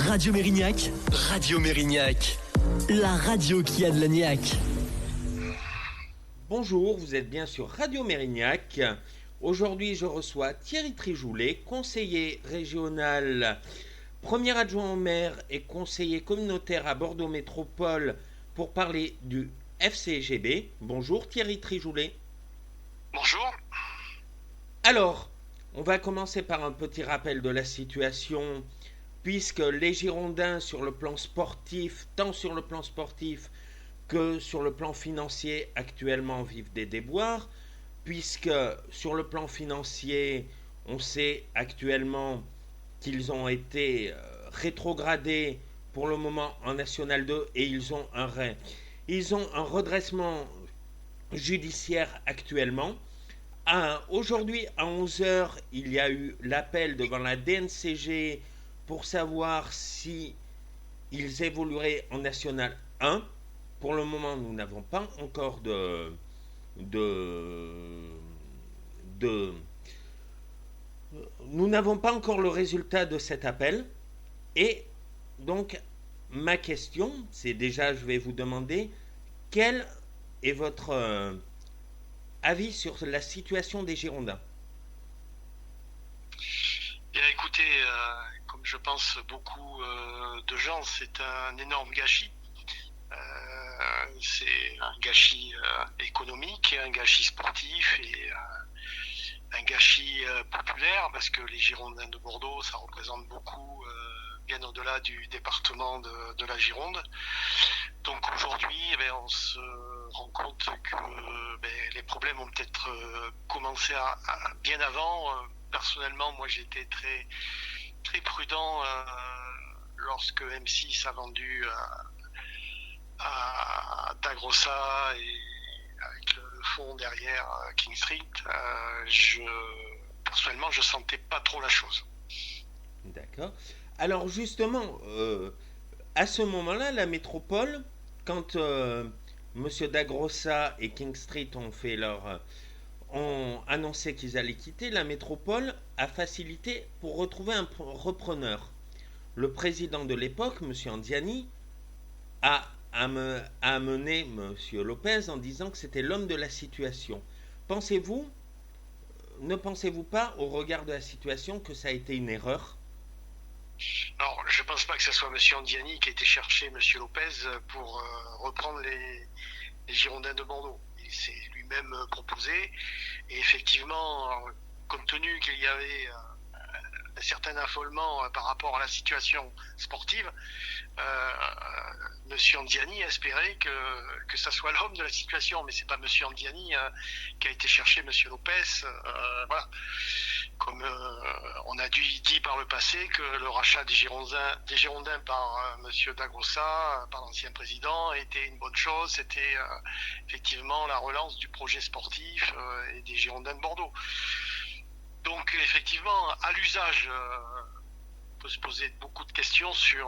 Radio Mérignac, Radio Mérignac, la radio qui a de la niaque. Bonjour, vous êtes bien sur Radio Mérignac. Aujourd'hui, je reçois Thierry Trijoulet, conseiller régional, premier adjoint au maire et conseiller communautaire à Bordeaux Métropole pour parler du FCGB. Bonjour Thierry Trijoulet. Bonjour. Alors, on va commencer par un petit rappel de la situation, puisque les Girondins sur le plan sportif, tant sur le plan sportif que sur le plan financier, actuellement vivent des déboires, puisque sur le plan financier, on sait actuellement qu'ils ont été rétrogradés pour le moment en National 2 et ils ont un redressement judiciaire actuellement. Aujourd'hui à 11h, il y a eu l'appel devant la DNCG pour savoir si ils évolueraient en National 1. Pour le moment, nous n'avons pas encore nous n'avons pas encore le résultat de cet appel. Et donc, ma question, c'est déjà, je vais vous demander, quel est votre avis sur la situation des Girondins? Bien écoutez, comme je pense beaucoup de gens, c'est un énorme gâchis. C'est un gâchis économique, un gâchis sportif et un gâchis populaire, parce que les Girondins de Bordeaux, ça représente beaucoup, bien au-delà du département de la Gironde. Donc aujourd'hui, on se rend compte que les problèmes ont peut-être commencé bien avant. Personnellement, moi j'ai été très, très prudent lorsque M6 a vendu à Dagrossa et avec le fond derrière King Street, personnellement je sentais pas trop la chose. D'accord. Alors justement, à ce moment-là, la métropole, quand Monsieur Dagrossa et King Street ont annoncé qu'ils allaient quitter, la métropole a facilité pour retrouver un repreneur. Le président de l'époque, Monsieur Andiani, a amené M. Lopez en disant que c'était l'homme de la situation. Ne pensez-vous pas, au regard de la situation, que ça a été une erreur? Non, je ne pense pas que ce soit M. Andiani qui a été chercher M. Lopez pour reprendre les Girondins de Bordeaux. Il s'est lui-même proposé, et effectivement, compte tenu qu'il y avait un certain affolement par rapport à la situation sportive, Monsieur Andiani espérait que ça soit l'homme de la situation, mais c'est pas Monsieur Andiani qui a été chercher Monsieur Lopez. Voilà. Comme on a dit par le passé que le rachat des Girondins par Monsieur Dagrossa, par l'ancien président, était une bonne chose. C'était effectivement la relance du projet sportif et des Girondins de Bordeaux. Donc effectivement, à l'usage, on peut se poser beaucoup de questions sur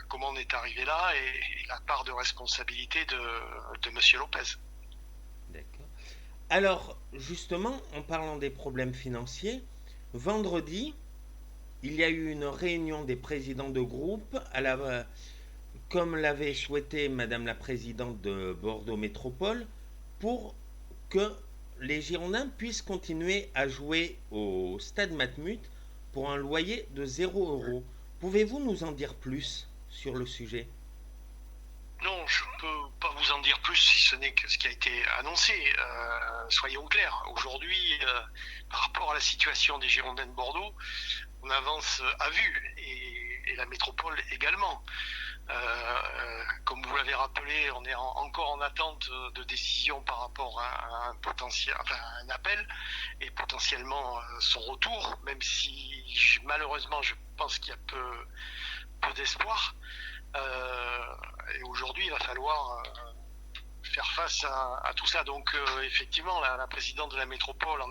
comment on est arrivé là et la part de responsabilité de Monsieur Lopez. D'accord. Alors, justement, en parlant des problèmes financiers, vendredi, il y a eu une réunion des présidents de groupe, comme l'avait souhaité Madame la Présidente de Bordeaux Métropole, pour que les Girondins puissent continuer à jouer au Stade Matmut pour un loyer de 0 €. Pouvez-vous nous en dire plus sur le sujet? Non, je ne peux pas vous en dire plus si ce n'est que ce qui a été annoncé. Soyons clairs, aujourd'hui, par rapport à la situation des Girondins de Bordeaux, on avance à vue, et la métropole également. Comme vous l'avez rappelé, on est encore en attente de décision par rapport à un appel et potentiellement son retour, même si malheureusement je pense qu'il y a peu d'espoir. Et aujourd'hui, il va falloir faire face à tout ça. Donc effectivement, la présidente de la métropole, en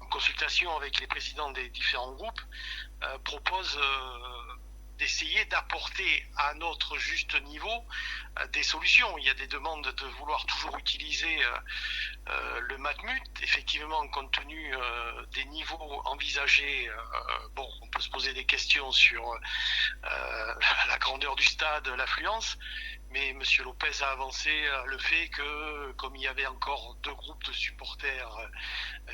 consultation avec les présidents des différents groupes, propose d'essayer d'apporter à notre juste niveau des solutions. Il y a des demandes de vouloir toujours utiliser le Matmut. Effectivement, compte tenu des niveaux envisagés, on peut se poser des questions sur la grandeur du stade, l'affluence. Mais M. Lopez a avancé le fait que, comme il y avait encore 2 groupes de supporters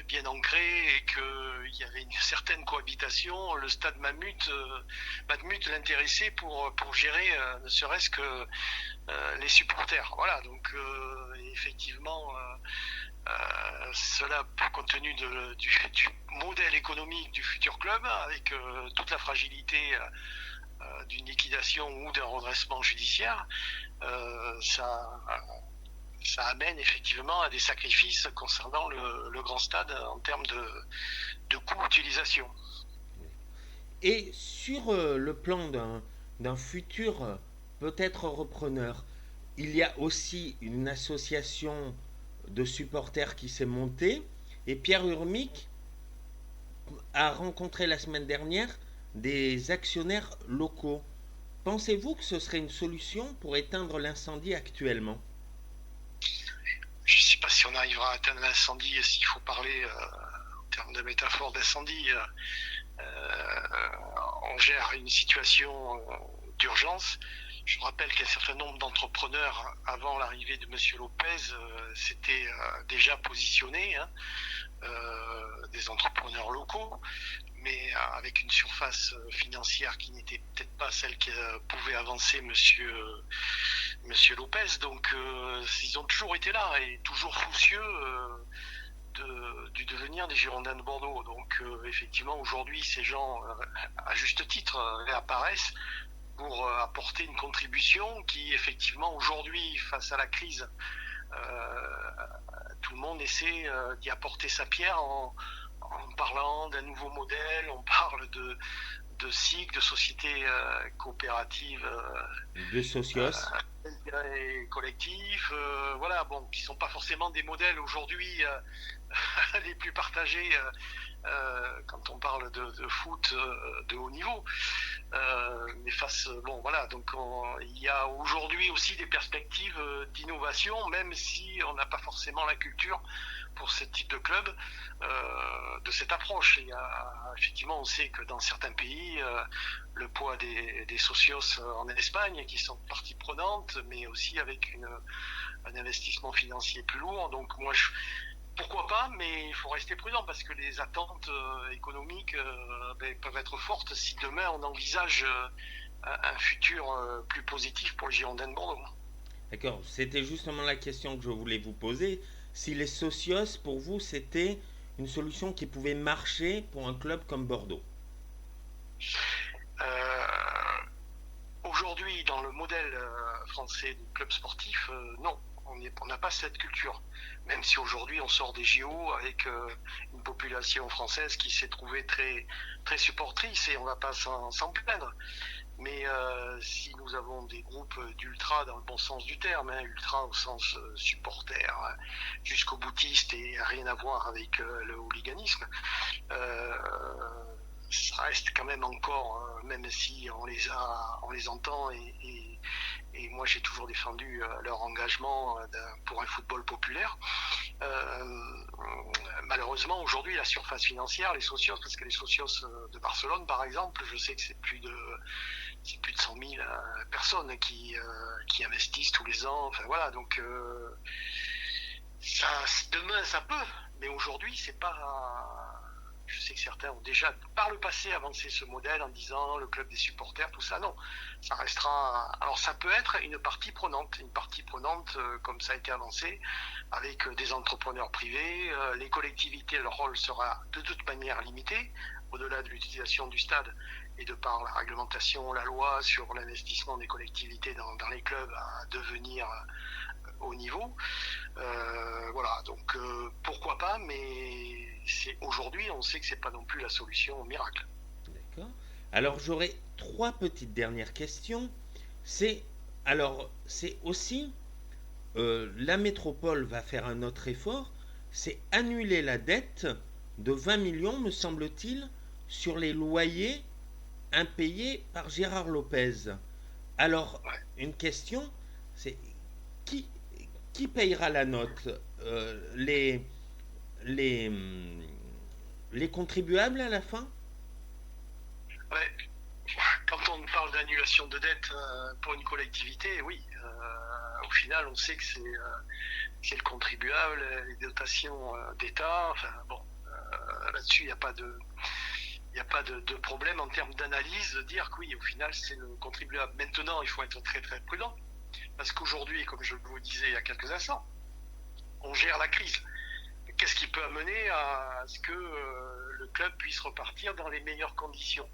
bien ancrés et qu'il y avait une certaine cohabitation, le stade Matmut l'intéressait pour gérer ne serait-ce que les supporters. Voilà, donc effectivement, cela, compte tenu du modèle économique du futur club, avec toute la fragilité d'une liquidation ou d'un redressement judiciaire, ça amène effectivement à des sacrifices concernant le grand stade en termes de coût d'utilisation. Et sur le plan d'un futur peut-être repreneur, il y a aussi une association de supporters qui s'est montée, et Pierre Urmic a rencontré la semaine dernière des actionnaires locaux. Pensez-vous que ce serait une solution pour éteindre l'incendie actuellement ? Je ne sais pas si on arrivera à éteindre l'incendie, s'il faut parler en termes de métaphore d'incendie. On gère une situation d'urgence. Je rappelle qu'un certain nombre d'entrepreneurs, avant l'arrivée de M. Lopez, s'étaient déjà positionnés, des entrepreneurs locaux, mais avec une surface financière qui n'était peut-être pas celle que pouvait avancer M. Lopez. Donc ils ont toujours été là et toujours soucieux du devenir des Girondins de Bordeaux. Donc effectivement, aujourd'hui, ces gens, à juste titre, réapparaissent pour apporter une contribution qui, effectivement, aujourd'hui, face à la crise, tout le monde essaie d'y apporter sa pierre en parlant d'un nouveau modèle. On parle de SIC, de sociétés coopératives, de socios et collectifs, qui sont pas forcément des modèles aujourd'hui les plus partagés quand on parle de foot de haut niveau. Mais il y a aujourd'hui aussi des perspectives d'innovation, même si on n'a pas forcément la culture pour ce type de club, de cette approche. Effectivement, on sait que dans certains pays, le poids des socios en Espagne, qui sont partie prenante, mais aussi avec un investissement financier plus lourd. Donc moi, pourquoi pas, mais il faut rester prudent parce que les attentes économiques peuvent être fortes si demain on envisage un futur plus positif pour le Girondins de Bordeaux. D'accord, c'était justement la question que je voulais vous poser. Si les socios, pour vous, c'était une solution qui pouvait marcher pour un club comme Bordeaux. Aujourd'hui, dans le modèle français du club sportif, non. On n'a pas cette culture, même si aujourd'hui on sort des JO avec une population française qui s'est trouvée très, très supportrice et on ne va pas s'en plaindre. Mais si nous avons des groupes d'ultra dans le bon sens du terme, ultra au sens supporter, jusqu'au boutiste et rien à voir avec le hooliganisme, ça reste quand même encore, même si on les entend et moi j'ai toujours défendu leur engagement pour un football populaire. Malheureusement aujourd'hui la surface financière, les socios, parce que les socios de Barcelone par exemple, je sais que c'est plus de 100 000 personnes qui investissent tous les ans. Enfin voilà, donc demain ça peut, mais aujourd'hui c'est pas. Je sais que certains ont déjà, par le passé, avancé ce modèle en disant le club des supporters, tout ça. Non, ça restera. Alors, ça peut être une partie prenante, comme ça a été avancé, avec des entrepreneurs privés. Les collectivités, leur rôle sera de toute manière limité, au-delà de l'utilisation du stade et de par la réglementation, la loi sur l'investissement des collectivités dans les clubs à devenir haut niveau. Donc pourquoi pas, mais aujourd'hui on sait que c'est pas non plus la solution miracle. D'accord. Alors j'aurais 3 petites dernières questions. C'est aussi la métropole va faire un autre effort, c'est annuler la dette de 20 millions, me semble-t-il, sur les loyers impayés par Gérard Lopez. Alors, Ouais. une question, c'est qui, qui payera la note? Les, les, les contribuables à la fin? Ouais. Quand on parle d'annulation de dette pour une collectivité, oui, au final, on sait que c'est le contribuable, les dotations d'État. Enfin, bon, là-dessus, il n'y a pas de problème en termes d'analyse de dire que oui, au final, c'est le contribuable. Maintenant, il faut être très très prudent parce qu'aujourd'hui, comme je vous disais il y a quelques instants, on gère la crise. Qu'est-ce qui peut amener à ce que le club puisse repartir dans les meilleures conditions?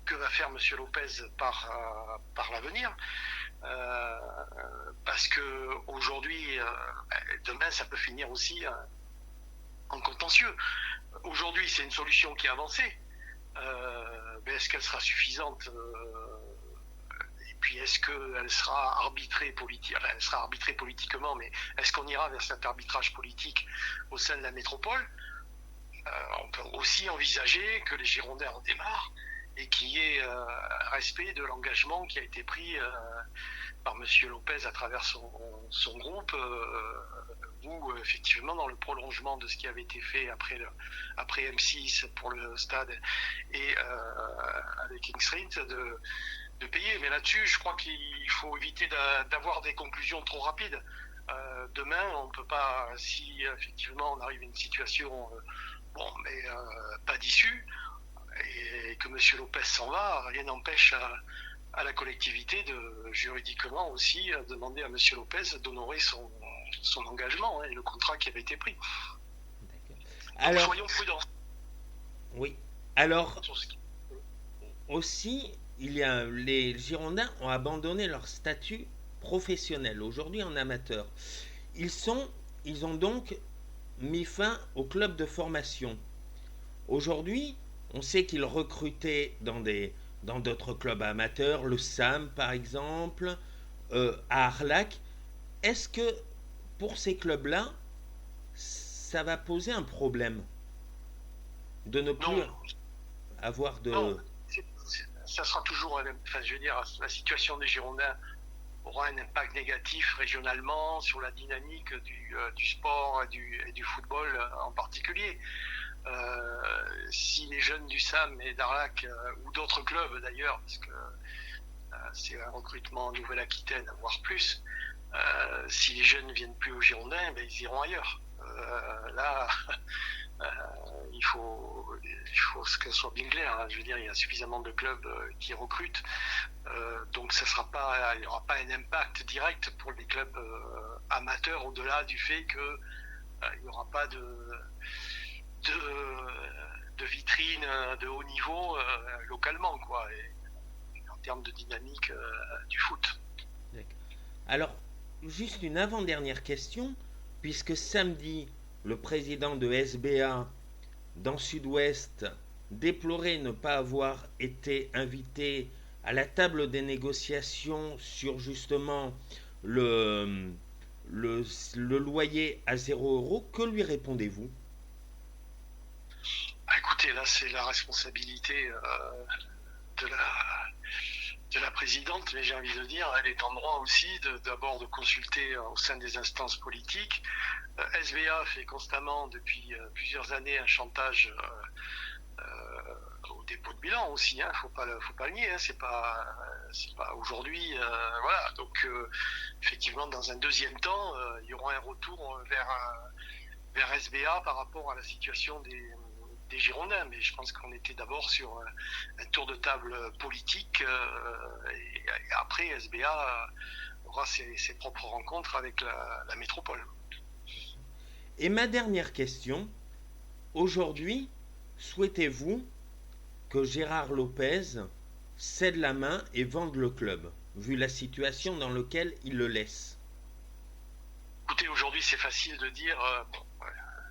Que va faire Monsieur Lopez par l'avenir? Parce que aujourd'hui, demain, ça peut finir aussi en contentieux. Aujourd'hui, c'est une solution qui est avancée. Mais est-ce qu'elle sera suffisante? Et puis, est-ce qu'elle sera arbitrée politiquement? Enfin, elle sera arbitrée politiquement, mais est-ce qu'on ira vers cet arbitrage politique au sein de la métropole? On peut aussi envisager que les Girondins en démarrent et qu'il y ait respect de l'engagement qui a été pris par Monsieur Lopez à travers son groupe, où effectivement dans le prolongement de ce qui avait été fait après M6 pour le stade et avec King Street de payer. Mais là-dessus, je crois qu'il faut éviter d'avoir des conclusions trop rapides. Demain, on ne peut pas, si effectivement on arrive à une situation mais pas d'issue, et que M. Lopez s'en va, rien n'empêche à la collectivité de juridiquement aussi demander à M. Lopez d'honorer son engagement et le contrat qui avait été pris. Donc Alors, soyons prudents. oui. Alors, Sur ce qui... aussi, les Girondins ont abandonné leur statut professionnel, aujourd'hui en amateur. Ils ont donc mis fin au club de formation. Aujourd'hui, on sait qu'ils recrutaient dans d'autres clubs amateurs, le SAM par exemple, à Arlac. Est-ce que pour ces clubs-là, ça va poser un problème de ne plus avoir de... Non, ça sera toujours... Enfin, je veux dire, la situation des Girondins aura un impact négatif régionalement sur la dynamique du sport et du football en particulier. Si les jeunes du SAM et d'Arlac ou d'autres clubs d'ailleurs, parce que c'est un recrutement en Nouvelle-Aquitaine, voire plus, si les jeunes ne viennent plus aux Girondins, ils iront ailleurs. Là, il faut que ce soit bien clair. Hein. Je veux dire, il y a suffisamment de clubs qui recrutent, donc il n'y aura pas un impact direct pour les clubs amateurs au-delà du fait que il n'y aura pas de vitrine de haut niveau localement, quoi, et en termes de dynamique du foot. Alors, juste une avant-dernière question, puisque samedi, le président de SBA dans Sud-Ouest déplorait ne pas avoir été invité à la table des négociations sur justement le loyer à 0 €. Que lui répondez-vous? Écoutez, là, c'est la responsabilité de la présidente, mais j'ai envie de dire, elle est en droit aussi d'abord de consulter au sein des instances politiques. SBA fait constamment depuis plusieurs années un chantage au dépôt de bilan aussi. Hein, faut pas le nier. Hein, c'est pas aujourd'hui. Voilà. Donc effectivement, dans un deuxième temps, il y aura un retour vers SBA par rapport à la situation des Girondins, mais je pense qu'on était d'abord sur un tour de table politique et après SBA aura ses propres rencontres avec la métropole. Et ma dernière question, aujourd'hui, souhaitez-vous que Gérard Lopez cède la main et vende le club, vu la situation dans laquelle il le laisse? Écoutez, aujourd'hui c'est facile de dire,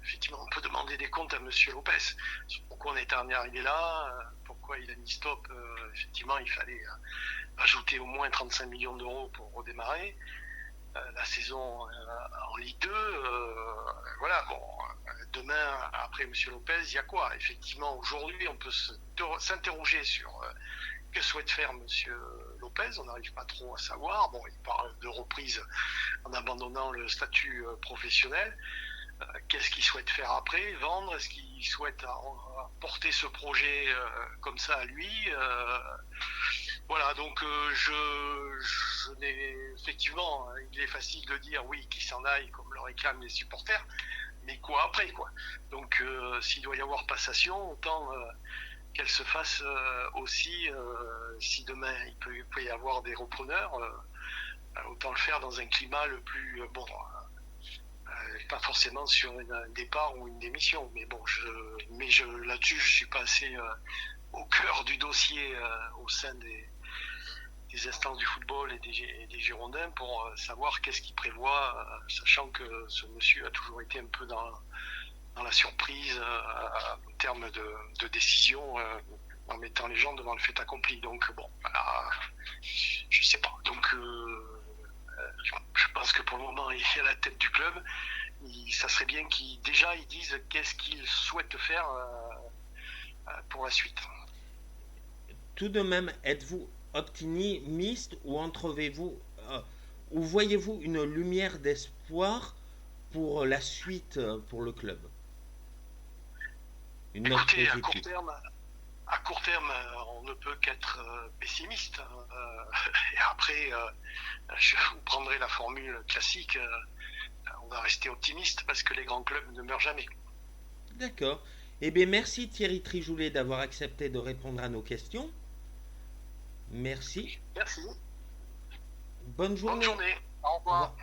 effectivement on peut demander des comptes à Monsieur Lopez, sur pourquoi on est arrivé là, pourquoi il a mis stop, effectivement il fallait ajouter au moins 35 millions d'euros pour redémarrer. la saison en Ligue 2. Voilà, bon, demain, après M. Lopez, il y a quoi? Effectivement, aujourd'hui, on peut s'interroger sur que souhaite faire M. Lopez. On n'arrive pas trop à savoir. Bon, il parle de reprise en abandonnant le statut professionnel. Qu'est-ce qu'il souhaite faire après? Vendre? Est-ce qu'il souhaite porter ce projet comme ça à lui? Voilà, donc je n'ai effectivement, il est facile de dire oui, qu'il s'en aille comme le réclament les supporters, mais quoi après, quoi? Donc s'il doit y avoir passation, autant qu'elle se fasse aussi, si demain il peut y avoir des repreneurs, autant le faire dans un climat le plus bon. Pas forcément sur un départ ou une démission, mais bon, là-dessus, je suis pas assez au cœur du dossier au sein des instances du football et des Girondins pour savoir qu'est-ce qu'il prévoit, sachant que ce monsieur a toujours été un peu dans la surprise en termes de décision, en mettant les gens devant le fait accompli. Donc bon, voilà, je sais pas. Donc je pense que pour le moment, il est à la tête du club. Ça serait bien qu'ils disent qu'est-ce qu'ils souhaitent faire pour la suite. Tout de même, êtes-vous optimiste ou ou voyez-vous une lumière d'espoir pour la suite pour le club? Écoutez, à court terme, on ne peut qu'être pessimiste. Et après, je vous prendrai la formule classique. On va rester optimiste parce que les grands clubs ne meurent jamais. D'accord. Eh bien, merci Thierry Trigoulet d'avoir accepté de répondre à nos questions. Merci. Merci. Bonne journée. Bonne journée. Au revoir.